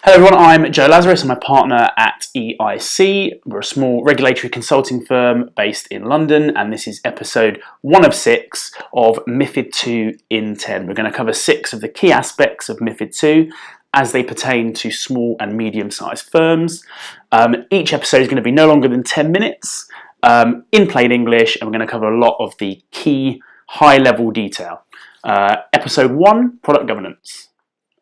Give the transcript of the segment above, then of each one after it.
Hello everyone, I'm Joe Lazarus. I'm a partner at EIC. We're a small regulatory consulting firm based in London, and this is episode 1 of 6 of MiFID II in 10. We're going to cover 6 of the key aspects of MiFID II as they pertain to small and medium-sized firms. Each episode is going to be no longer than 10 minutes in plain English, and we're going to cover a lot of the key high-level detail. Episode 1, product governance.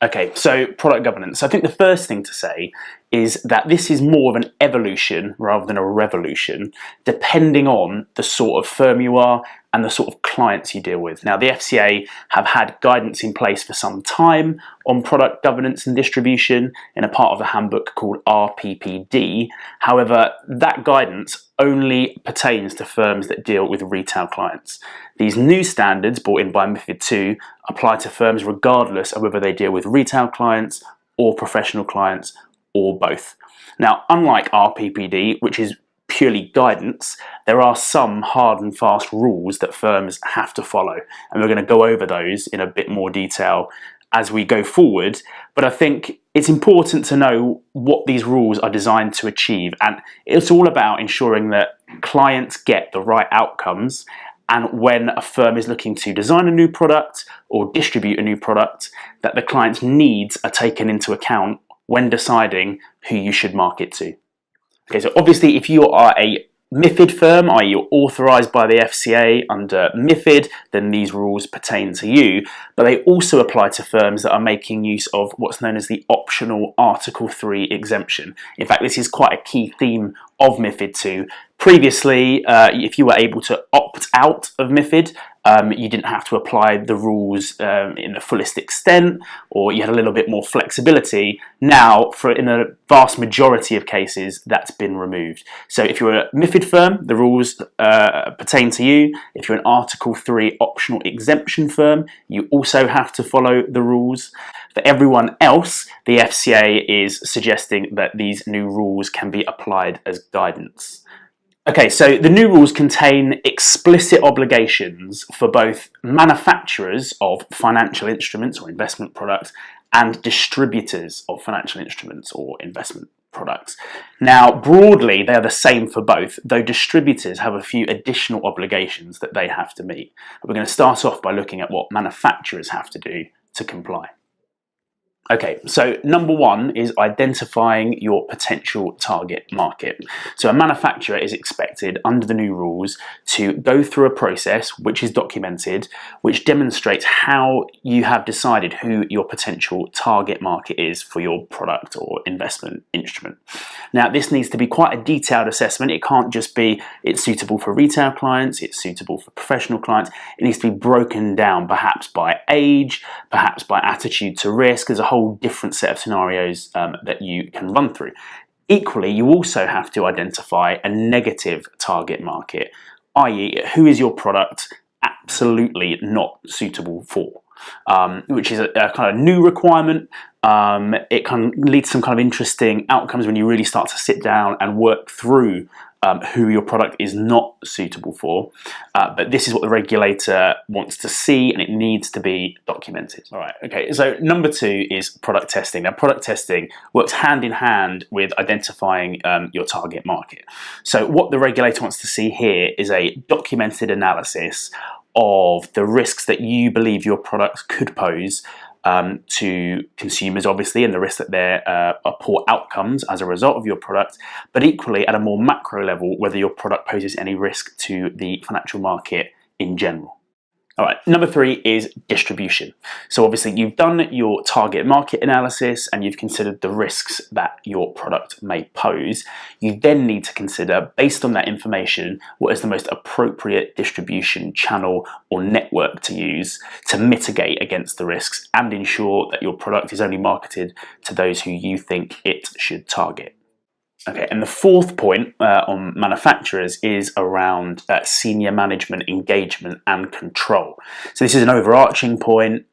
Okay, so product governance. I think the first thing to say is that this is more of an evolution rather than a revolution, depending on the sort of firm you are and the sort of clients you deal with. Now, the FCA have had guidance in place for some time on product governance and distribution in a part of the handbook called RPPD. However, that guidance only pertains to firms that deal with retail clients. These new standards brought in by MiFID II apply to firms regardless of whether they deal with retail clients or professional clients or both. Now, unlike RPPD, which is purely guidance, there are some hard and fast rules that firms have to follow, and we're going to go over those in a bit more detail as we go forward. But I think it's important to know what these rules are designed to achieve, and it's all about ensuring that clients get the right outcomes. And when a firm is looking to design a new product or distribute a new product, that the client's needs are taken into account when deciding who you should market to. Okay, so obviously if you are a MiFID firm, i.e. you're authorised by the FCA under MiFID, then these rules pertain to you, but they also apply to firms that are making use of what's known as the optional Article 3 exemption. In fact, this is quite a key theme of MiFID II. Previously, if you were able to opt out of MiFID, you didn't have to apply the rules in the fullest extent, or you had a little bit more flexibility. Now, in a vast majority of cases, that's been removed. So if you're a MiFID firm, the rules pertain to you. If you're an Article 3 optional exemption firm, you also have to follow the rules. For everyone else, the FCA is suggesting that these new rules can be applied as guidance. Okay, so the new rules contain explicit obligations for both manufacturers of financial instruments or investment products and distributors of financial instruments or investment products. Now, broadly, they are the same for both, though distributors have a few additional obligations that they have to meet. But we're going to start off by looking at what manufacturers have to do to comply. Okay, so number 1 is identifying your potential target market. So a manufacturer is expected under the new rules to go through a process which is documented, which demonstrates how you have decided who your potential target market is for your product or investment instrument. Now, this needs to be quite a detailed assessment. It can't just be it's suitable for retail clients, it's suitable for professional clients. It needs to be broken down perhaps by age, perhaps by attitude to risk. There's a whole different set of scenarios that you can run through. Equally, you also have to identify a negative target market, i.e. who is your product absolutely not suitable for, which is a kind of new requirement. It can lead to some kind of interesting outcomes when you really start to sit down and work through who your product is not suitable for, but this is what the regulator wants to see, and it needs to be documented. All right, okay, so number 2 is product testing. Now, product testing works hand in hand with identifying your target market. So what the regulator wants to see here is a documented analysis of the risks that you believe your products could pose to consumers, obviously, and the risk that there are poor outcomes as a result of your product, but equally at a more macro level, whether your product poses any risk to the financial market in general. All right, number 3 is distribution. So obviously you've done your target market analysis and you've considered the risks that your product may pose. You then need to consider, based on that information, what is the most appropriate distribution channel or network to use to mitigate against the risks and ensure that your product is only marketed to those who you think it should target. Okay, and the 4th point on manufacturers is around senior management engagement and control. So this is an overarching point,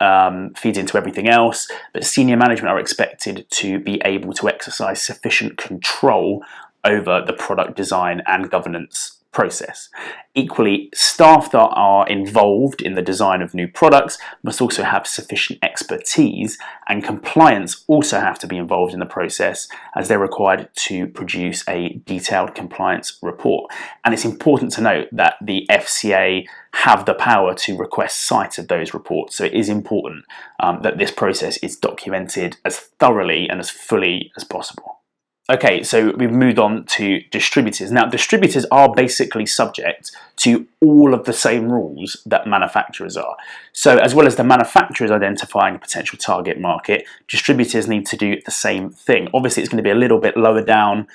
feeds into everything else, but senior management are expected to be able to exercise sufficient control over the product design and governance process. Equally, staff that are involved in the design of new products must also have sufficient expertise, and compliance also have to be involved in the process as they're required to produce a detailed compliance report. And it's important to note that the FCA have the power to request sight of those reports, so it is important that this process is documented as thoroughly and as fully as possible. Okay, so we've moved on to distributors. Now, distributors are basically subject to all of the same rules that manufacturers are. So as well as the manufacturers identifying a potential target market, distributors need to do the same thing. Obviously, it's going to be a little bit lower down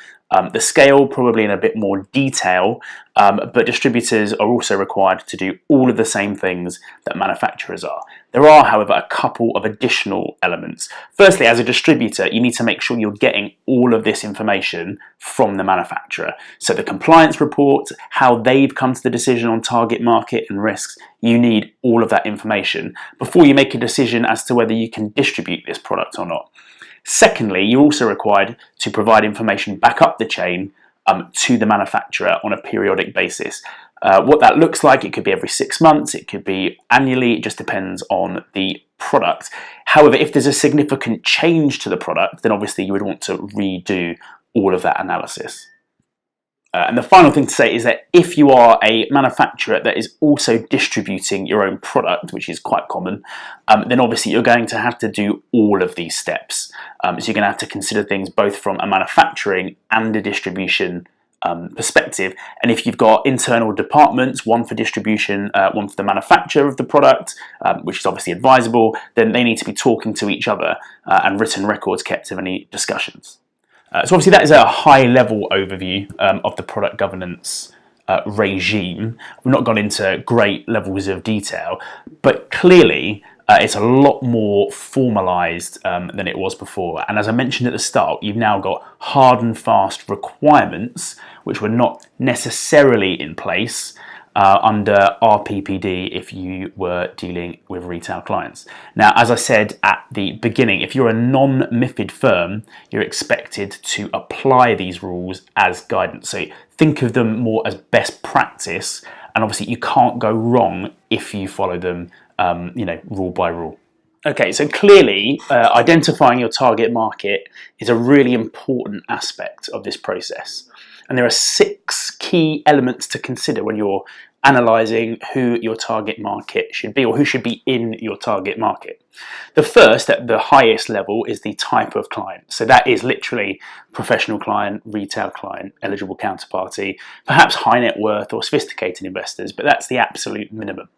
the scale, probably in a bit more detail, but distributors are also required to do all of the same things that manufacturers are. There are, however, a couple of additional elements. Firstly, as a distributor, you need to make sure you're getting all of this information from the manufacturer. So the compliance reports, how they've come to the decision on target market and risks, you need all of that information before you make a decision as to whether you can distribute this product or not. Secondly, you're also required to provide information back up the chain to the manufacturer on a periodic basis. What that looks like, it could be every 6 months, it could be annually, it just depends on the product. However, if there's a significant change to the product, then obviously you would want to redo all of that analysis. And the final thing to say is that if you are a manufacturer that is also distributing your own product, which is quite common, then obviously you're going to have to do all of these steps. So you're going to have to consider things both from a manufacturing and a distribution perspective. And if you've got internal departments, one for distribution, one for the manufacture of the product, which is obviously advisable, then they need to be talking to each other and written records kept of any discussions. So obviously that is a high-level overview of the product governance regime. We've not gone into great levels of detail, but clearly it's a lot more formalised than it was before. And as I mentioned at the start, you've now got hard and fast requirements which were not necessarily in place under RPPD if you were dealing with retail clients. Now, as I said at the beginning, if you're a non-MiFID firm, you're expected to apply these rules as guidance. So think of them more as best practice, and obviously you can't go wrong if you follow them, rule by rule. Okay, so clearly identifying your target market is a really important aspect of this process. And there are 6 key elements to consider when you're analysing who your target market should be, or who should be in your target market. The first, at the highest level, is the type of client. So that is literally professional client, retail client, eligible counterparty, perhaps high net worth or sophisticated investors, but that's the absolute minimum.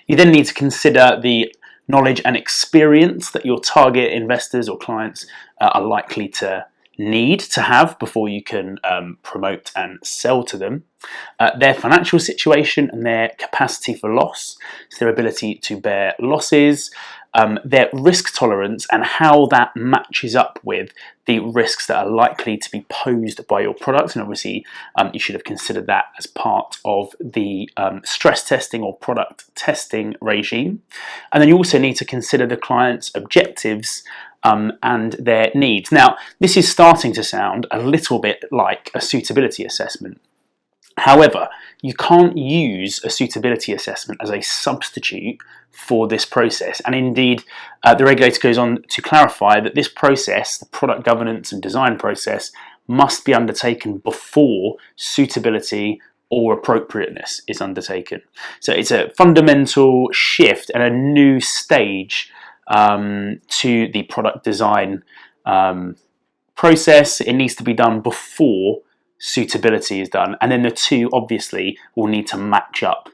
You then need to consider the knowledge and experience that your target investors or clients are likely to need to have before you can promote and sell to them, their financial situation and their capacity for loss, so their ability to bear losses, their risk tolerance and how that matches up with the risks that are likely to be posed by your product. And obviously you should have considered that as part of the stress testing or product testing regime. And then you also need to consider the client's objectives and their needs. Now, this is starting to sound a little bit like a suitability assessment. However, you can't use a suitability assessment as a substitute for this process. And indeed, the regulator goes on to clarify that this process, the product governance and design process, must be undertaken before suitability or appropriateness is undertaken. So it's a fundamental shift and a new stage to the product design process. It needs to be done before suitability is done, and then the two obviously will need to match up.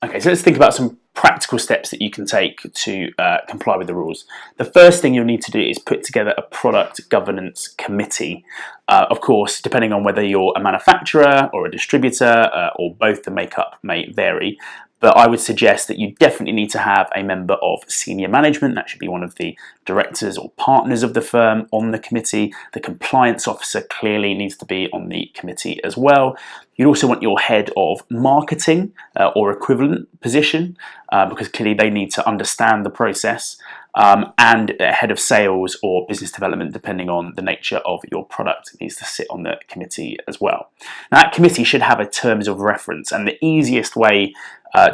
Okay, so let's think about some practical steps that you can take to comply with the rules. The first thing you'll need to do is put together a product governance committee. Of course, depending on whether you're a manufacturer or a distributor or both, the makeup may vary. But I would suggest that you definitely need to have a member of senior management. That should be one of the directors or partners of the firm on the committee. The compliance officer clearly needs to be on the committee as well. You'd also want your head of marketing or equivalent position because clearly they need to understand the process. and a head of sales or business development, depending on the nature of your product, needs to sit on the committee as well. Now, that committee should have a terms of reference, and the easiest way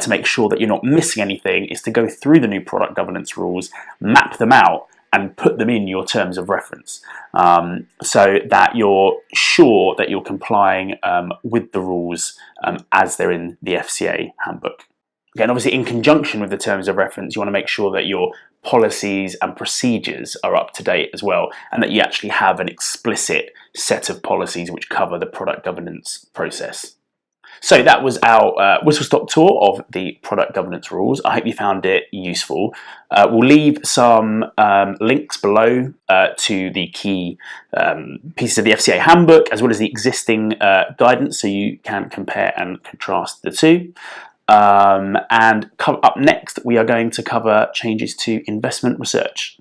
to make sure that you're not missing anything is to go through the new product governance rules, map them out, and put them in your terms of reference, so that you're sure that you're complying with the rules as they're in the FCA handbook. Again, obviously in conjunction with the terms of reference, you want to make sure that your policies and procedures are up to date as well, and that you actually have an explicit set of policies which cover the product governance process. So that was our whistle-stop tour of the product governance rules. I hope you found it useful. We'll leave some links below to the key pieces of the FCA handbook, as well as the existing guidance, so you can compare and contrast the two. And up next, we are going to cover changes to investment research.